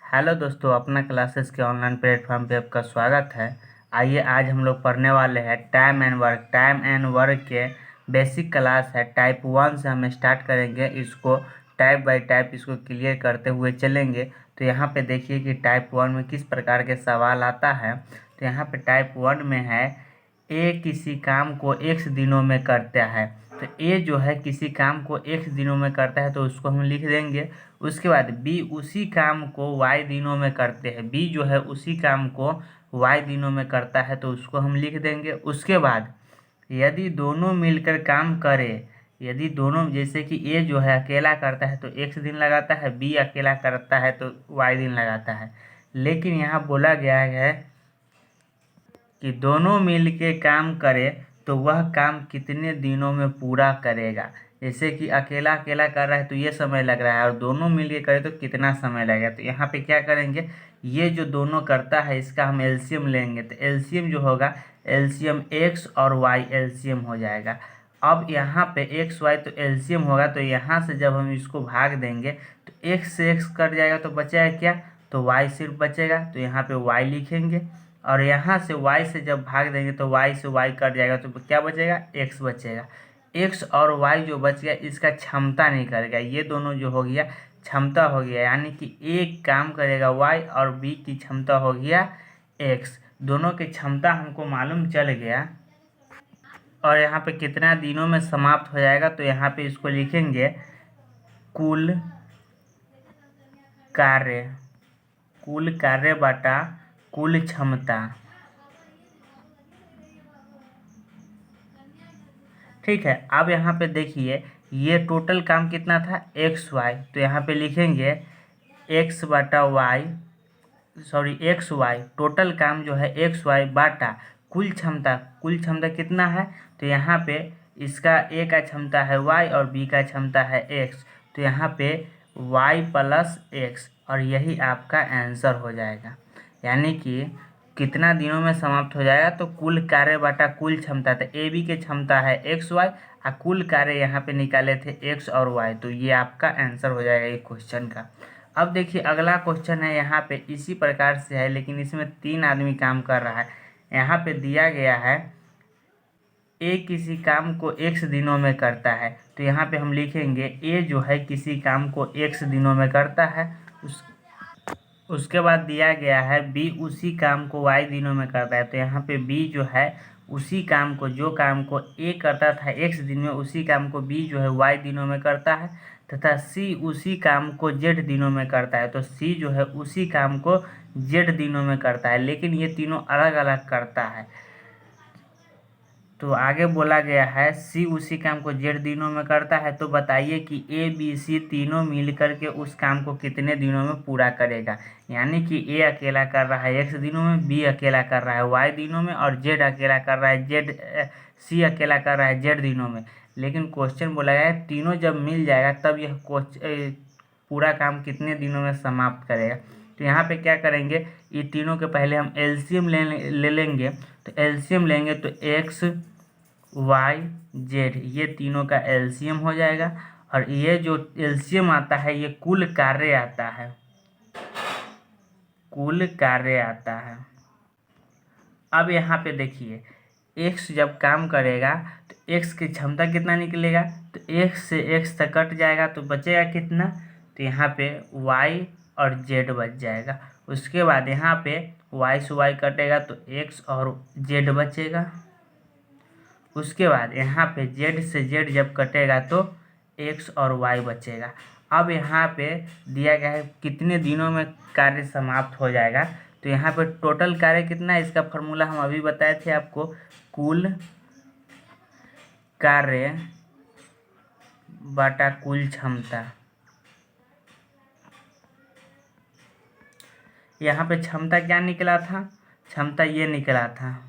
Hello दोस्तों, अपना classes के ऑनलाइन प्लेटफॉर्म पे आपका स्वागत है। आइए आज हम लोग पढ़ने वाले हैं टाइम एंड वर्क के बेसिक क्लास है। टाइप 1 से हम स्टार्ट करेंगे, इसको टाइप बाय टाइप इसको क्लियर करते हुए चलेंगे। तो यहाँ पे देखिए कि टाइप 1 में किस प्रकार के सवाल आता है। तो यहाँ पे टाइप 1 में है ए किसी काम को x दिनों में करता है। तो ए जो है किसी काम को x दिनों में करता है तो उसको हम लिख देंगे। उसके बाद बी उसी काम को y दिनों में करते हैं, बी जो है उसी काम को y दिनों में करता है तो उसको हम लिख देंगे। उसके बाद यदि दोनों मिलकर काम करें, यदि दोनों जैसे कि ए जो है अकेला करता है तो x दिन लगाता है, बी अकेला करता है तो y दिन लगाता है। लेकिन यहाँ बोला गया है कि दोनों मिलके काम करे तो वह काम कितने दिनों में पूरा करेगा। जैसे कि अकेला अकेला कर रहा है तो ये समय लग रहा है, और दोनों मिलके करे तो कितना समय लगेगा। तो यहाँ पे क्या करेंगे, ये जो दोनों करता है इसका हम एलसीएम लेंगे। तो एलसीएम जो होगा, एलसीएम एक्स और वाई एलसीएम हो जाएगा। अब यहाँ पे एक्स वाई तो एलसीएम होगा, तो यहाँ से जब हम इसको भाग देंगे तो एक्स से एक्स कट जाएगा तो बचेगा क्या, तो वाई सिर्फ बचेगा। तो यहाँ पे वाई लिखेंगे, और यहाँ से y से जब भाग देंगे तो y से y कट जाएगा तो क्या बचेगा, x बचेगा। x और y जो बच गया इसका क्षमता निकल गया, ये दोनों जो हो गया क्षमता हो गया, यानी कि एक काम करेगा y और b की क्षमता हो गया x। दोनों की क्षमता हमको मालूम चल गया। और यहाँ पे कितना दिनों में समाप्त हो जाएगा, तो यहाँ पे इसको लिखेंगे कुल कार्य बटा कुल क्षमता। ठीक है, अब यहाँ पे देखिए ये टोटल काम कितना था एक्स वाई, तो यहाँ पे लिखेंगे एक्स बटा वाई, एक्स वाई, टोटल काम जो है एक्स वाई बाटा कुल क्षमता कितना है, तो यहाँ पे इसका ए का क्षमता है वाई और बी का क्षमता है एक्स। तो यहाँ पे वाई प्लस एक्स, और यही आपका आंसर हो जाएगा। यानी कि कितना दिनों में समाप्त हो जाएगा, तो कुल कार्य बटा कुल क्षमता। तो ए बी की क्षमता है एक्स वाई, और कुल कार्य यहाँ पे निकाले थे एक्स और वाई, तो ये आपका आंसर हो जाएगा ये क्वेश्चन का। अब देखिए अगला क्वेश्चन है, यहाँ पे इसी प्रकार से है लेकिन इसमें 3 आदमी काम कर रहा है। यहाँ पे दिया गया है ए किसी काम को x दिनों में करता है, तो यहाँ पे हम लिखेंगे ए जो है किसी काम को x दिनों में करता है। उसके बाद दिया गया है बी उसी काम को y दिनों में करता है, तो यहाँ पे बी जो है उसी काम को, जो काम को ए करता था x दिन में, उसी काम को बी जो है y दिनों में करता है। तथा सी उसी काम को z दिनों में करता है, तो सी जो है उसी काम को z दिनों में करता है, लेकिन ये तीनों अलग अलग करता है। तो आगे बोला गया है सी उसी काम को जेड दिनों में करता है, तो बताइए कि ए बी सी तीनों मिलकर के उस काम को कितने दिनों में पूरा करेगा। यानी कि ए अकेला कर रहा है एक्स दिनों में, बी अकेला कर रहा है वाई दिनों में, और जेड अकेला कर रहा है सी अकेला कर रहा है जेड दिनों में। लेकिन क्वेश्चन बोला गया है तीनों जब मिल जाएगा तब यह पूरा काम कितने दिनों में समाप्त करेगा। तो यहाँ पे क्या करेंगे, ये तीनों के पहले हम एलसीएम ले लेंगे। तो एलसीएम लेंगे तो एक्स वाई जेड, ये तीनों का एलसीएम हो जाएगा। और ये जो एलसीएम आता है ये कुल कार्य आता है, कुल कार्य आता है। अब यहाँ पे देखिए x जब काम करेगा तो x की क्षमता कितना निकलेगा, तो x से x तक कट जाएगा तो बचेगा कितना, तो यहाँ पे y और z बच जाएगा। उसके बाद यहाँ पे y से y कटेगा तो x और z बचेगा। उसके बाद यहाँ पे z से z जब कटेगा तो x और y बचेगा। अब यहाँ पे दिया गया है कितने दिनों में कार्य समाप्त हो जाएगा, तो यहाँ पे टोटल कार्य कितना है, इसका फॉर्मूला हम अभी बताए थे आपको, कुल कार्य बटा कुल क्षमता। यहाँ पे क्षमता क्या निकला था, क्षमता ये निकला था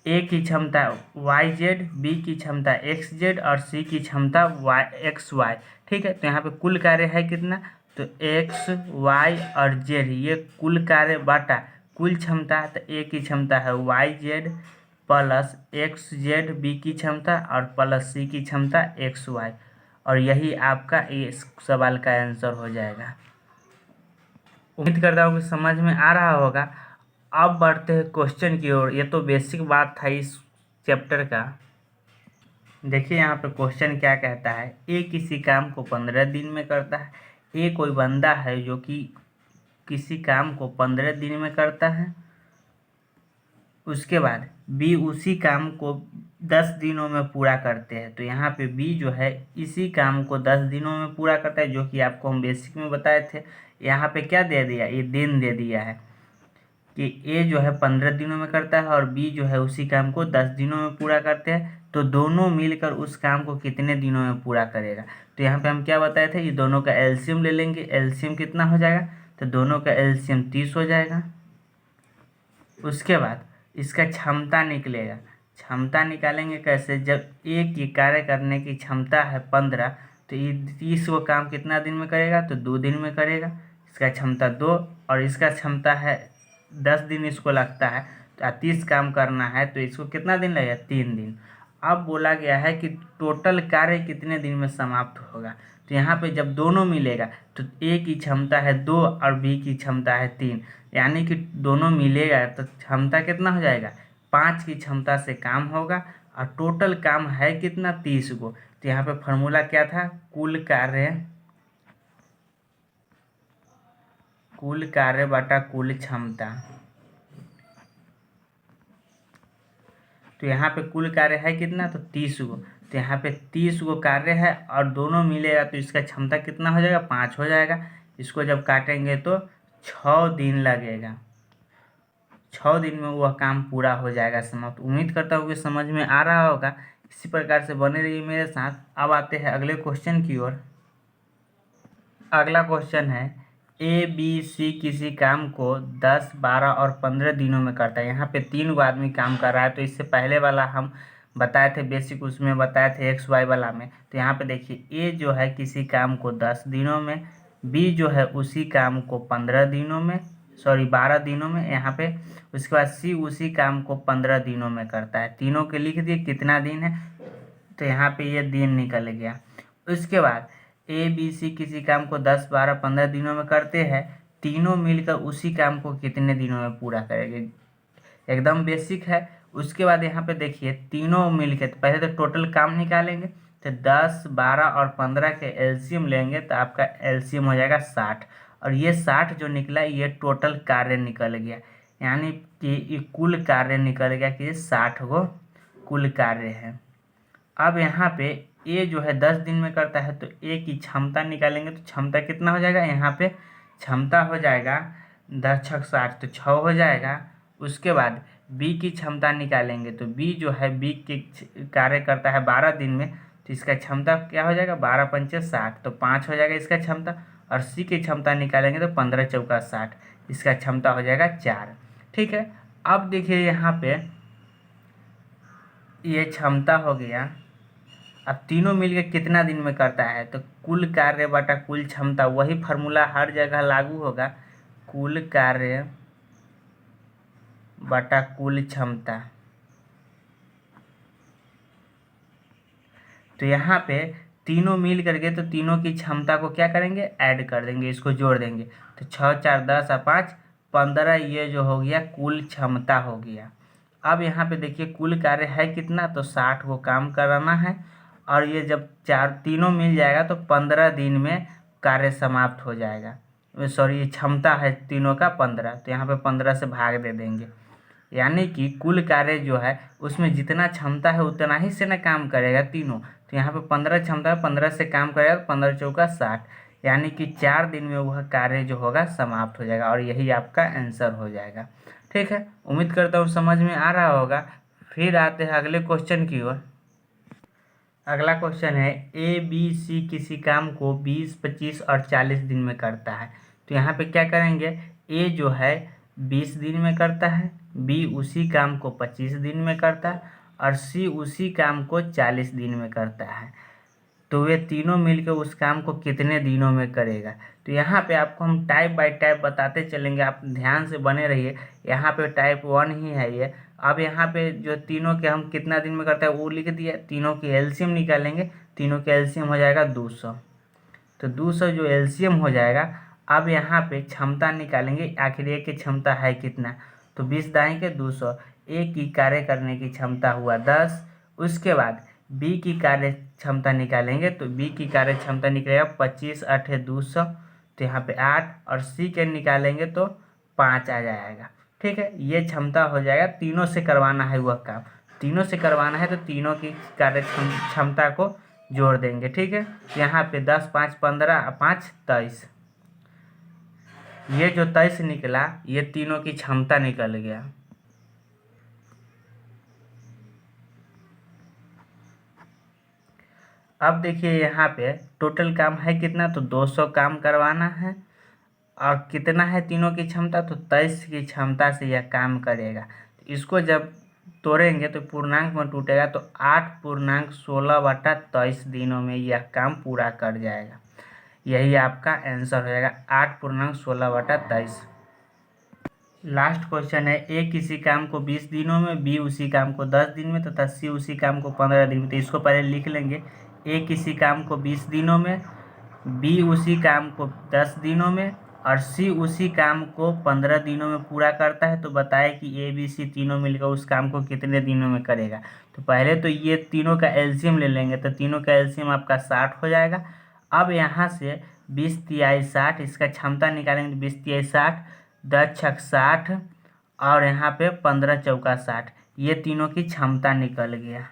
ए की क्षमता वाई जेड, बी की क्षमता एक्स जेड और सी की क्षमता वाई एक्स वाई। ठीक है, तो यहाँ पे कुल कार्य है कितना, तो एक्स वाई और जेड, ये कुल कार्य बाटा कुल क्षमता। तो ए की क्षमता है Y Z plus X Z, B की क्षमता और प्लस सी की क्षमता एक्स वाई, और यही आपका इस सवाल का आंसर हो जाएगा। उम्मीद करता हूँ कि समझ में आ रहा होगा। अब बढ़ते हैं क्वेश्चन की ओर। ये तो बेसिक बात था इस चैप्टर का। देखिए यहाँ पे क्वेश्चन क्या कहता है। ए किसी काम को 15 दिन में करता है। ए कोई बंदा है जो कि किसी काम को 15 दिन में करता है। उसके बाद बी उसी काम को 10 दिनों में पूरा करते हैं। तो यहाँ पे बी जो है इसी काम को 10 दिनों में पूरा करता है, जो कि आपको हम बेसिक में बताए थे। यहाँ पे क्या दे दिया, ये दिन दे दिया है कि ए जो है 15 दिनों में करता है और बी जो है उसी काम को 10 दिनों में पूरा करते हैं। तो दोनों मिलकर उस काम को कितने दिनों में पूरा करेगा। तो यहाँ पे हम क्या बताए थे, ये दोनों का एलसीएम ले लेंगे। एलसीएम कितना हो जाएगा, तो दोनों का एलसीएम 30 हो जाएगा। उसके बाद इसका क्षमता निकलेगा। क्षमता निकालेंगे कैसे, जब एक ये कार्य करने की क्षमता है 15, तो ये 30 वो काम कितना दिन में करेगा, तो 2 दिन में करेगा। इसका क्षमता 2 और इसका क्षमता है 10 दिन इसको लगता है। तो 30 काम करना है तो इसको कितना दिन लगेगा, 3 दिन। अब बोला गया है कि टोटल कार्य कितने दिन में समाप्त होगा। तो यहाँ पे जब दोनों मिलेगा तो ए की क्षमता है 2 और बी की क्षमता है 3, यानी कि दोनों मिलेगा तो क्षमता कितना हो जाएगा, 5 की क्षमता से काम होगा। और टोटल काम है कितना, 30 गो। तो यहाँ पे फॉर्मूला क्या था, कुल कार्य बटा कुल क्षमता। तो यहाँ पे कुल कार्य है कितना, तो 30 गो। तो यहाँ पे 30 गो कार्य है और दोनों मिलेगा तो इसका क्षमता कितना हो जाएगा, 5 हो जाएगा। इसको जब काटेंगे तो 6 दिन लगेगा। 6 दिन में वह काम पूरा हो जाएगा समाप्त। उम्मीद करता हूँ कि समझ में आ रहा होगा। इसी प्रकार से बने रहिए मेरे साथ। अब आते हैं अगले क्वेश्चन की ओर। अगला क्वेश्चन है, ए बी सी किसी काम को 10, 12 और 15 दिनों में करता है। यहाँ पे 3 गो आदमी काम कर रहा है। तो इससे पहले वाला हम बताए थे बेसिक, उसमें बताए थे एक्स वाई वाला में। तो यहाँ पे देखिए ए जो है किसी काम को 10 दिनों में, बी जो है उसी काम को 15 दिनों में, सॉरी 12 दिनों में यहाँ पे। उसके बाद सी उसी काम को 15 दिनों में करता है। तीनों के लिख दिए कितना दिन है, तो यहाँ पे ये दिन निकल गया। उसके बाद ए बी सी किसी काम को 10, 12, 15 दिनों में करते हैं। तीनों मिलकर उसी काम को कितने दिनों में पूरा करेंगे, एकदम बेसिक है। उसके बाद यहाँ पे देखिए तीनों मिलकर, तो पहले तो टोटल काम निकालेंगे। तो 10, 12 और 15 के एलसीएम लेंगे तो आपका एलसीएम हो जाएगा 60। और ये 60 जो निकला ये टोटल कार्य निकल गया, यानी कि ये कुल कार्य निकल गया कि 60 गो कुल कार्य है। अब यहाँ पे ए जो है 10 दिन में करता है तो ए की क्षमता निकालेंगे तो क्षमता कितना हो जाएगा, यहाँ पे क्षमता हो जाएगा 10 छक 60, तो 6 हो जाएगा। उसके बाद बी की क्षमता निकालेंगे तो बी जो है बी के कार्य करता है 12 दिन में, तो इसका क्षमता क्या हो जाएगा, 12 पंचे 60, तो 5 हो जाएगा इसका क्षमता। और सी की क्षमता निकालेंगे तो 15 चौका 60, इसका क्षमता हो जाएगा 4। ठीक है। अब देखिए यहाँ पे ये क्षमता हो गया। अब तीनों मिलकर कितना दिन में करता है, तो कुल कार्य बटा कुल क्षमता, वही फार्मूला हर जगह लागू होगा। कुल कार्य बटा कुल क्षमता। तो यहाँ पे तीनों मिल करके तो तीनों की क्षमता को क्या करेंगे, ऐड कर देंगे, इसको जोड़ देंगे। तो 6, 4, 10 और 5, 15, ये जो हो गया कुल क्षमता हो गया। अब यहाँ पे देखिए कुल कार्य है कितना, तो 60 को काम कराना है। और ये जब तीनों मिल जाएगा तो 15 दिन में कार्य समाप्त हो जाएगा। सॉरी, ये क्षमता है तीनों का 15, तो यहाँ पे 15 से भाग दे देंगे। यानी कि कुल कार्य जो है उसमें जितना क्षमता है उतना ही से ना काम करेगा तीनों। तो यहाँ पे 15 क्षमता है, 15 से काम करेगा, 15 चौका 60, यानी कि 4 दिन में वह कार्य जो होगा समाप्त हो जाएगा। और यही आपका आंसर हो जाएगा। ठीक है, उम्मीद करता हूँ समझ में आ रहा होगा। फिर आते हैं अगले क्वेश्चन की ओर। अगला क्वेश्चन है, ए बी सी किसी काम को 20, 25 और 40 दिन में करता है। तो यहाँ पे क्या करेंगे, ए जो है 20 दिन में करता है, बी उसी काम को 25 दिन में करता है और सी उसी काम को 40 दिन में करता है। तो वे तीनों मिलकर उस काम को कितने दिनों में करेगा। तो यहाँ पे आपको हम टाइप बाय टाइप बताते चलेंगे, आप ध्यान से बने रहिए। यहाँ पे टाइप 1 ही है ये। अब यहाँ पे जो तीनों के हम कितना दिन में करते हैं वो लिख दिया। तीनों की एलसीएम निकालेंगे, तीनों के एलसीएम हो जाएगा 200। तो 200 जो एलसीएम हो जाएगा, अब यहाँ पे क्षमता निकालेंगे, आखिर ए की क्षमता है कितना, तो 20 दाएँ के 200। ए की कार्य करने की क्षमता हुआ 10। उसके बाद बी की कार्य क्षमता निकालेंगे, तो बी की कार्य क्षमता निकलेगा 25 8 200, तो यहाँ पे 8, और सी के निकालेंगे तो 5 आ जाएगा। ठीक है, ये क्षमता हो जाएगा। तीनों से करवाना है वह काम, तीनों से करवाना है तो तीनों की कार्य क्षमता को जोड़ देंगे। ठीक है, यहाँ पे 10 5 15 5 23, ये जो 23 निकला ये तीनों की क्षमता निकल गया। अब देखिए यहाँ पे टोटल काम है कितना, तो 200 काम करवाना है, और कितना है तीनों की क्षमता, तो 23 की क्षमता से यह काम करेगा। इसको जब तोड़ेंगे तो पूर्णांक में टूटेगा, तो 8.16/23 दिनों में यह काम पूरा कर जाएगा। यही आपका आंसर हो जाएगा, 8.16/23। लास्ट क्वेश्चन है, ए किसी काम को 20 दिनों में, बी उसी काम को 10 दिन में तथा सी उसी काम को 15 दिन में। तो इसको पहले लिख लेंगे, ए किसी काम को 20 दिनों में, बी उसी काम को 10 दिनों में, और सी उसी काम को 15 दिनों में पूरा करता है। तो बताए कि ए बी सी तीनों मिलकर उस काम को कितने दिनों में करेगा। तो पहले तो ये तीनों का एलसीएम ले लेंगे, तो तीनों का एलसीएम आपका 60 हो जाएगा। अब यहाँ से 20 तिहाई 60, इसका क्षमता निकालेंगे, 20 तिहाई 60, 10 छक 60, और यहाँ पे 15 चौका 60, ये तीनों की क्षमता निकल गया।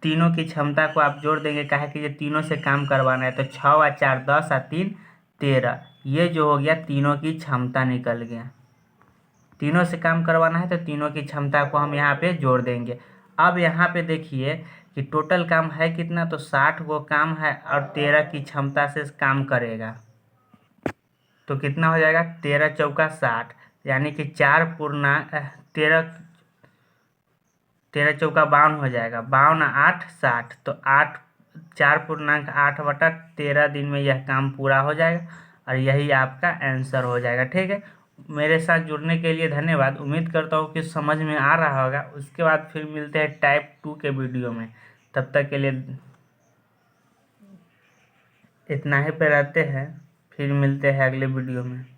तीनों की क्षमता को आप जोड़ देंगे, कहा कि ये तीनों से काम करवाना है, तो 6 और 4 10 और 3 13, ये जो हो गया तीनों की क्षमता निकल गया। तीनों से काम करवाना है तो तीनों की क्षमता को हम यहाँ पे जोड़ देंगे। अब यहाँ पे देखिए कि टोटल काम है कितना, तो 60 वो काम है और 13 की क्षमता से काम करेगा, तो कितना हो जाएगा, 13 चौका 60, यानी कि 13 चौका 52 हो जाएगा, 52 8 60, तो 4.8/13 दिन में यह काम पूरा हो जाएगा, और यही आपका आंसर हो जाएगा। ठीक है, मेरे साथ जुड़ने के लिए धन्यवाद। उम्मीद करता हूँ कि समझ में आ रहा होगा। उसके बाद फिर मिलते हैं टाइप 2 के वीडियो में। तब तक के लिए इतना ही पे रहते हैं, फिर मिलते हैं अगले वीडियो में।